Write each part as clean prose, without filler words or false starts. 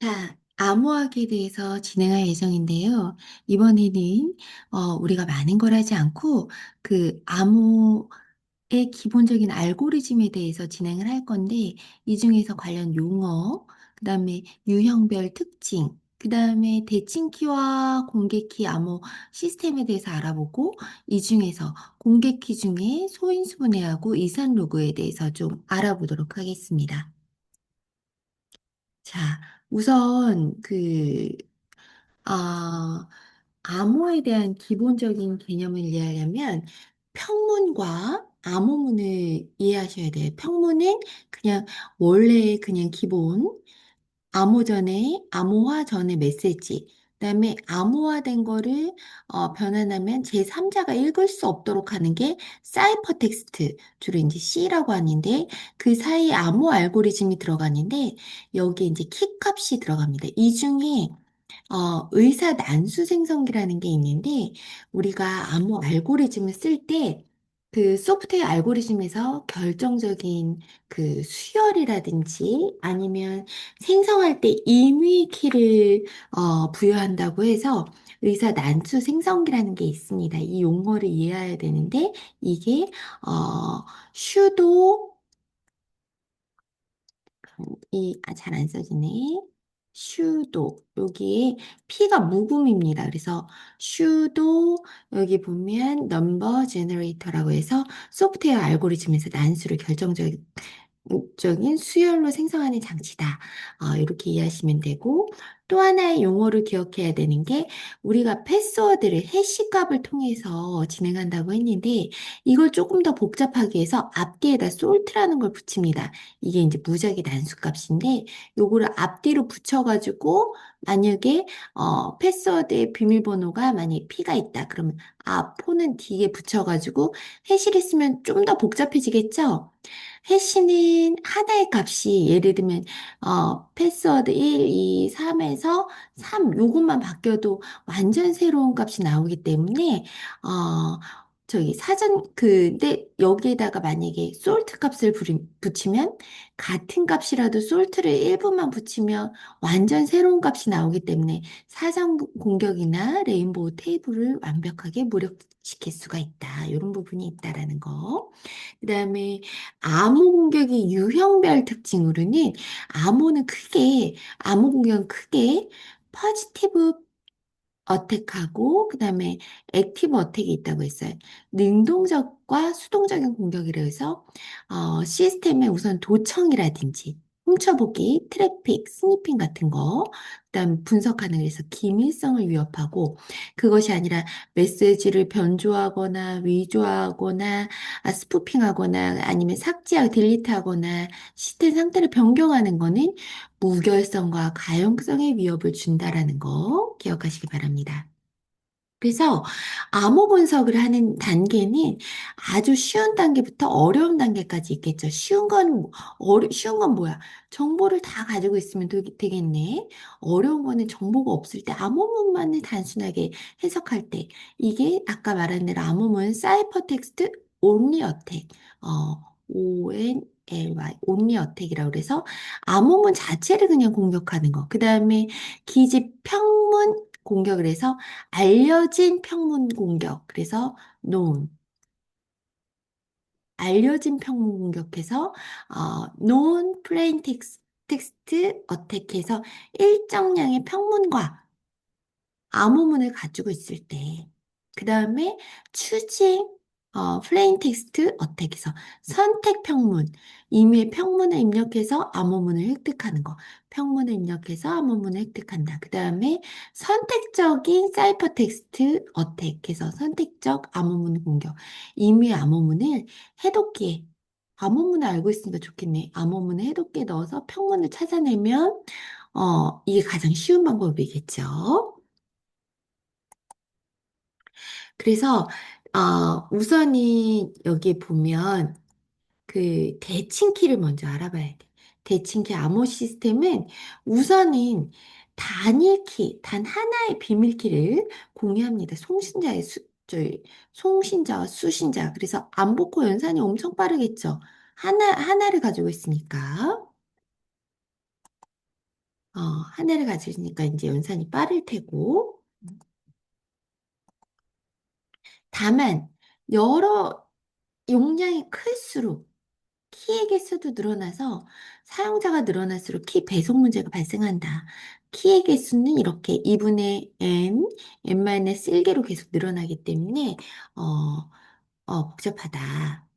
자, 암호학에 대해서 진행할 예정인데요. 이번에는 우리가 많은 걸 하지 않고 그 암호의 기본적인 알고리즘에 대해서 진행을 할 건데 이 중에서 관련 용어, 그다음에 유형별 특징, 그다음에 대칭키와 공개키 암호 시스템에 대해서 알아보고 이 중에서 공개키 중에 소인수분해하고 이산로그에 대해서 좀 알아보도록 하겠습니다. 자, 우선 아, 암호에 대한 기본적인 개념을 이해하려면 평문과 암호문을 이해하셔야 돼요. 평문은 그냥 원래 그냥 기본 암호 전에 암호화 전에 메시지. 그다음에 암호화된 거를 변환하면 제3자가 읽을 수 없도록 하는 게 사이퍼 텍스트, 주로 이제 C라고 하는데 그 사이에 암호 알고리즘이 들어가는데 여기에 이제 키 값이 들어갑니다. 이 중에 의사 난수 생성기라는 게 있는데, 우리가 암호 알고리즘을 쓸 때, 그 소프트웨어 알고리즘에서 결정적인 그 수열이라든지 아니면 생성할 때 임의 키를 부여한다고 해서 의사 난수 생성기라는 게 있습니다. 이 용어를 이해해야 되는데, 이게, 슈도 잘 안 써지네. 슈도. 여기에 P가 묵음입니다. 그래서 슈도, 여기 보면 넘버 제너레이터라고 해서 소프트웨어 알고리즘에서 난수를 결정적인 적인 수열로 생성하는 장치다. 이렇게 이해하시면 되고, 또 하나의 용어를 기억해야 되는 게, 우리가 패스워드를 해시값을 통해서 진행한다고 했는데, 이걸 조금 더 복잡하게 해서 앞뒤에다 솔트라는 걸 붙입니다. 이게 이제 무작위 난수값인데, 요거를 앞뒤로 붙여가지고, 만약에, 패스워드의 비밀번호가 만약에 P가 있다. 그러면 앞포는 D에 붙여가지고, 해시를 쓰면 좀 더 복잡해지겠죠? 해시는 하나의 값이 예를 들면 패스워드 1, 2, 3에서 3 요것만 바뀌어도 완전 새로운 값이 나오기 때문에 저기 사전 근데 여기에다가 만약에 솔트 값을 붙이면 같은 값이라도 솔트를 일부만 붙이면 완전 새로운 값이 나오기 때문에 사전 공격이나 레인보우 테이블을 완벽하게 무력시킬 수가 있다. 이런 부분이 있다라는 거. 그다음에 암호 공격의 유형별 특징으로는 암호 공격은 크게 포지티브 어택하고 그다음에 액티브 어택이 있다고 했어요. 능동적과 수동적인 공격이라 해서 시스템에 우선 도청이라든지 훔쳐보기, 트래픽, 스니핑 같은 거, 그다음 분석하는 그래서 기밀성을 위협하고 그것이 아니라 메시지를 변조하거나 위조하거나 스푸핑하거나 아니면 삭제하고 딜리트하거나 시스템 상태를 변경하는 거는 무결성과 가용성의 위협을 준다라는 거 기억하시기 바랍니다. 그래서 암호 분석을 하는 단계는 아주 쉬운 단계부터 어려운 단계까지 있겠죠. 쉬운 건 뭐야? 정보를 다 가지고 있으면 되겠네. 어려운 거는 정보가 없을 때 암호문만을 단순하게 해석할 때 이게 아까 말한 대로 암호문 사이퍼 텍스트 온리 어택, ONLY, 온리 어택이라고 그래서 암호문 자체를 그냥 공격하는 거. 그 다음에 기지 평문 공격을 해서 알려진 평문 공격. 그래서 known. 알려진 평문 공격해서 known plain text attack해서 일정량의 평문과 암호문을 가지고 있을 때, 그 다음에 추징, 플레인 텍스트 어택에서 선택 평문, 임의의 평문을 입력해서 암호문을 획득하는 거, 평문을 입력해서 암호문을 획득한다. 그 다음에 선택적인 사이퍼 텍스트 어택해서 선택적 암호문 공격, 임의의 암호문을 해독기에 암호문을 알고 있으니까 좋겠네. 암호문을 해독기에 넣어서 평문을 찾아내면 이게 가장 쉬운 방법이겠죠. 그래서 우선이 여기 보면 그 대칭키를 먼저 알아봐야 돼. 대칭키 암호 시스템은 우선은 단 하나의 비밀키를 공유합니다. 송신자와 수신자. 그래서 암복호 연산이 엄청 빠르겠죠. 하나를 가지고 있으니까. 하나를 가지니까 이제 연산이 빠를 테고. 다만, 여러 용량이 클수록 키의 개수도 늘어나서 사용자가 늘어날수록 키 배속 문제가 발생한다. 키의 개수는 이렇게 2분의 n-1개로 계속 늘어나기 때문에, 어, 복잡하다.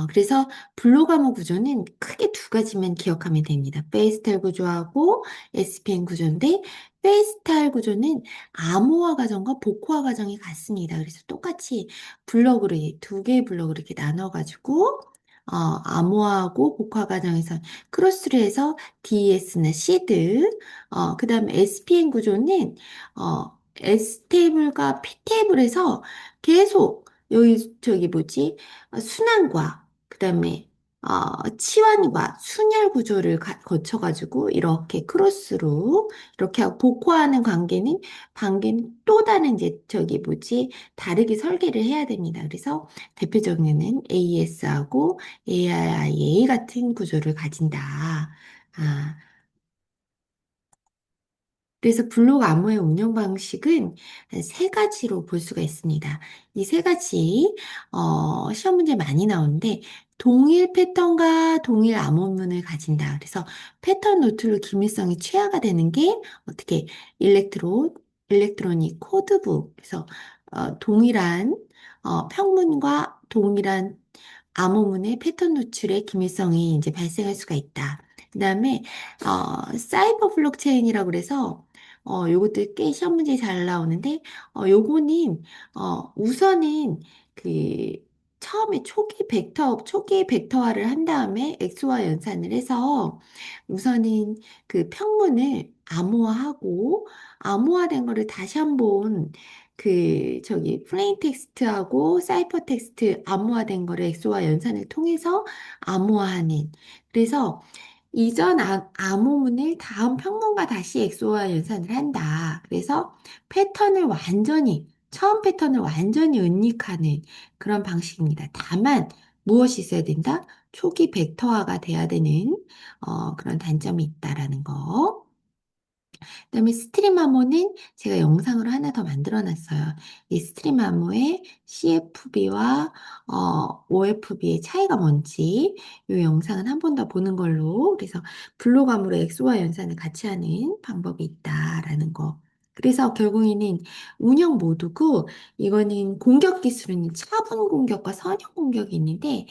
그래서 블록암호 구조는 크게 두 가지만 기억하면 됩니다. 페이스탈 구조하고 SPN 구조인데, 페이스탈 구조는 암호화 과정과 복호화 과정이 같습니다. 그래서 똑같이 블럭으로, 두 개의 블럭으로 이렇게 나눠가지고, 암호화하고 복호화 과정에서 크로스를 해서 DS나 시드, 그 다음에 SPN 구조는, S 테이블과 P 테이블에서 계속, 저기 뭐지? 순환과 그다음에 치환과 순혈 구조를 거쳐가지고 이렇게 크로스로 이렇게 하고 복호하는 관계는 또 다른 이제 저기 뭐지 다르게 설계를 해야 됩니다. 그래서 대표적인 AS하고 ARIA 같은 구조를 가진다. 아, 그래서 블록 암호의 운영 방식은 세 가지로 볼 수가 있습니다. 이 세 가지, 시험 문제 많이 나오는데, 동일 패턴과 동일 암호문을 가진다. 그래서 패턴 노트로 기밀성이 최하가 되는 게 어떻게 일렉트로닉 코드북. 그래서 동일한 평문과 동일한 암호문의 패턴 노출의 기밀성이 이제 발생할 수가 있다. 그다음에 사이버 블록체인이라고 그래서 요것들 꽤 시험 문제 잘 나오는데 요거는 우선은 그 처음에 초기 벡터화를 한 다음에 엑소와 연산을 해서 우선은 그 평문을 암호화하고 암호화된 거를 다시 한번 저기 플레인 텍스트하고 사이퍼 텍스트 암호화된 거를 엑소와 연산을 통해서 암호화하는 그래서 이전 암호문을 다음 평문과 다시 엑소와 연산을 한다. 그래서 처음 패턴을 완전히 은닉하는 그런 방식입니다. 다만, 무엇이 있어야 된다? 초기 벡터화가 돼야 되는, 그런 단점이 있다라는 거. 그다음에 스트림 암호는 제가 영상으로 하나 더 만들어 놨어요. 이 스트림 암호의 CFB와 OFB의 차이가 뭔지 이 영상은 한 번 더 보는 걸로 그래서 블록 암호로 엑소와 연산을 같이 하는 방법이 있다라는 거. 그래서 결국에는 운영 모드고 이거는 공격 기술은 차분 공격과 선형 공격이 있는데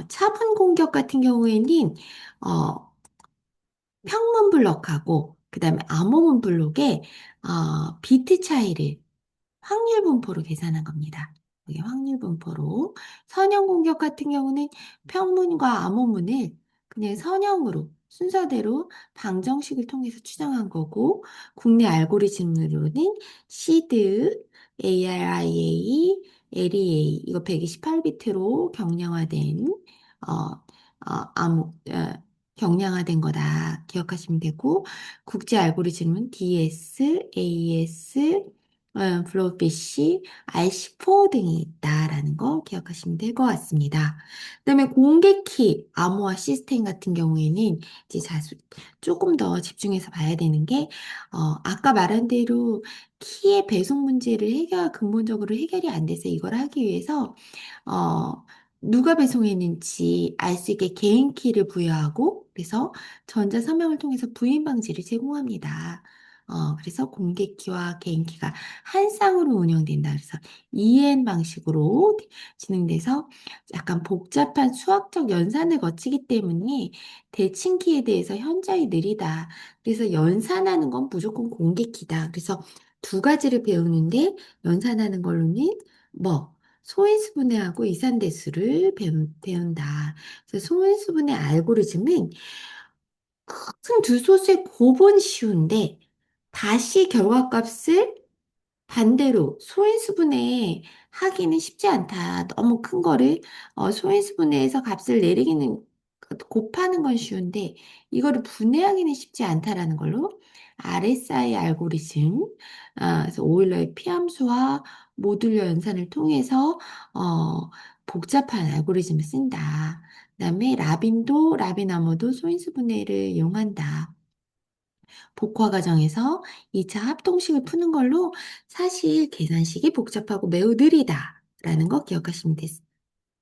차분 공격 같은 경우에는 어, 평문 블록하고 그다음에 암호문 블록의 비트 차이를 확률 분포로 계산한 겁니다. 이게 확률 분포로 선형 공격 같은 경우는 평문과 암호문을 그냥 선형으로 순서대로 방정식을 통해서 추정한 거고 국내 알고리즘으로는 시드, ARIA, LEA 이거 128비트로 경량화된 경량화된 거다 기억하시면 되고 국제 알고리즘은 DS, AES, 블로피쉬, RC4 등이 있다라는 거 기억하시면 될 것 같습니다. 그다음에 공개키 암호화 시스템 같은 경우에는 이제 조금 더 집중해서 봐야 되는 게 아까 말한 대로 키의 배속 문제를 근본적으로 해결이 안 돼서 이걸 하기 위해서 어, 누가 배송했는지 알 수 있게 개인 키를 부여하고 그래서 전자 서명을 통해서 부인 방지를 제공합니다. 그래서 공개 키와 개인 키가 한 쌍으로 운영된다. 그래서 EN 방식으로 진행돼서 약간 복잡한 수학적 연산을 거치기 때문에 대칭 키에 대해서 현저히 느리다. 그래서 연산하는 건 무조건 공개 키다. 그래서 두 가지를 배우는데 연산하는 걸로는 뭐 소인수분해하고 이산대수를 배운다. 그래서 소인수분해 알고리즘은 큰 두 소수의 곱은 쉬운데 다시 결과값을 반대로 소인수분해 하기는 쉽지 않다. 너무 큰 거를 소인수분해해서 값을 내리기는 곱하는 건 쉬운데 이거를 분해하기는 쉽지 않다라는 걸로 RSI 알고리즘, 그래서 오일러의 피함수와 모듈러 연산을 통해서 복잡한 알고리즘을 쓴다. 그다음에 라빈도 라빈암호도 소인수 분해를 이용한다. 복화 과정에서 2차 합동식을 푸는 걸로 사실 계산식이 복잡하고 매우 느리다라는 거 기억하시면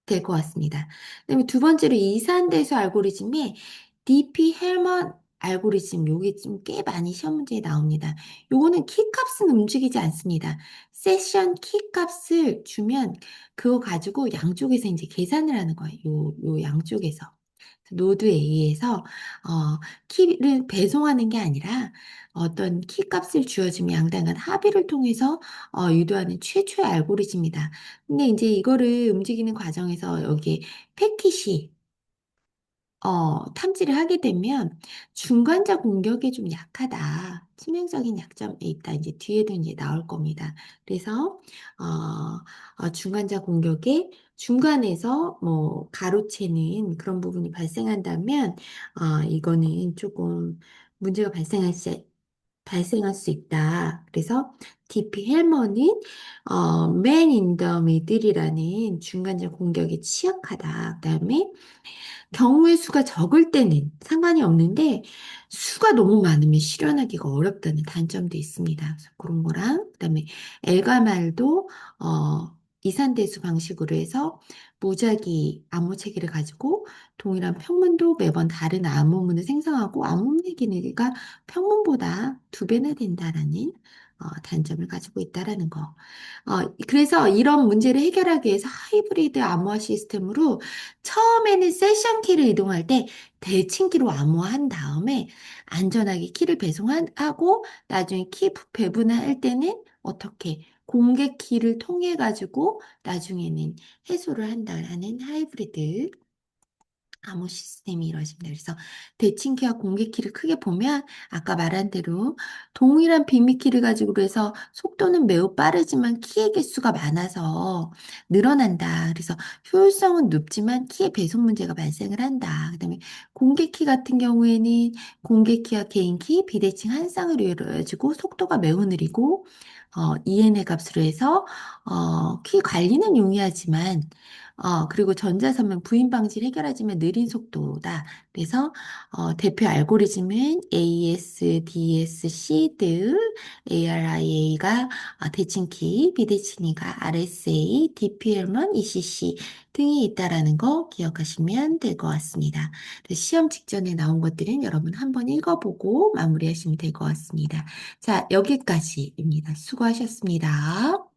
될 것 같습니다. 그다음에 두 번째로 이산대수 알고리즘이 DP 헬먼 알고리즘 요게 좀 꽤 많이 시험 문제에 나옵니다. 요거는 키 값은 움직이지 않습니다. 세션 키 값을 주면 그거 가지고 양쪽에서 이제 계산을 하는 거예요. 요 양쪽에서. 노드 A에서 키를 배송하는 게 아니라 어떤 키 값을 주어지면 양당간 합의를 통해서 유도하는 최초의 알고리즘이다. 근데 이제 이거를 움직이는 과정에서 여기 패킷이 탐지를 하게 되면 중간자 공격에 좀 약하다. 치명적인 약점에 있다. 이제 뒤에도 이제 나올 겁니다. 그래서 중간자 공격에 중간에서 뭐 가로채는 그런 부분이 발생한다면 이거는 조금 문제가 발생할 수 있다. 그래서 DP 헬머는 Man in the Middle이라는 중간자 공격에 취약하다. 그다음에 경우의 수가 적을 때는 상관이 없는데 수가 너무 많으면 실현하기가 어렵다는 단점도 있습니다. 그래서 그런 거랑 그다음에 엘가말도 이산대수 방식으로 해서 무작위 암호 체계를 가지고 동일한 평문도 매번 다른 암호문을 생성하고 암호문의 길이가 평문보다 두 배나 된다라는 단점을 가지고 있다라는 거. 그래서 이런 문제를 해결하기 위해서 하이브리드 암호화 시스템으로 처음에는 세션 키를 이동할 때 대칭키로 암호화한 다음에 안전하게 키를 배송하고 나중에 키 배분할 때는 어떻게 공개 키를 통해 가지고 나중에는 해소를 한다라는 하이브리드 암호 시스템이 이루어집니다. 그래서 대칭키와 공개키를 크게 보면 아까 말한 대로 동일한 빅미키를 가지고 해서 속도는 매우 빠르지만 키의 개수가 많아서 늘어난다. 그래서 효율성은 높지만 키의 배송 문제가 발생을 한다. 그다음에 공개키 같은 경우에는 공개키와 개인키, 비대칭 한 쌍으로 이루어지고 속도가 매우 느리고 EN의 값으로 해서 키 관리는 용이하지만 그리고 전자서면 부인 방지를 해결하지만 느린 속도다. 그래서 대표 알고리즘은 AES, DES, SEED, ARIA가 대칭키, 비대칭이가 RSA, DPL만 ECC 등이 있다라는 거 기억하시면 될 것 같습니다. 그래서 시험 직전에 나온 것들은 여러분 한번 읽어보고 마무리하시면 될 것 같습니다. 자, 여기까지입니다. 수고하셨습니다.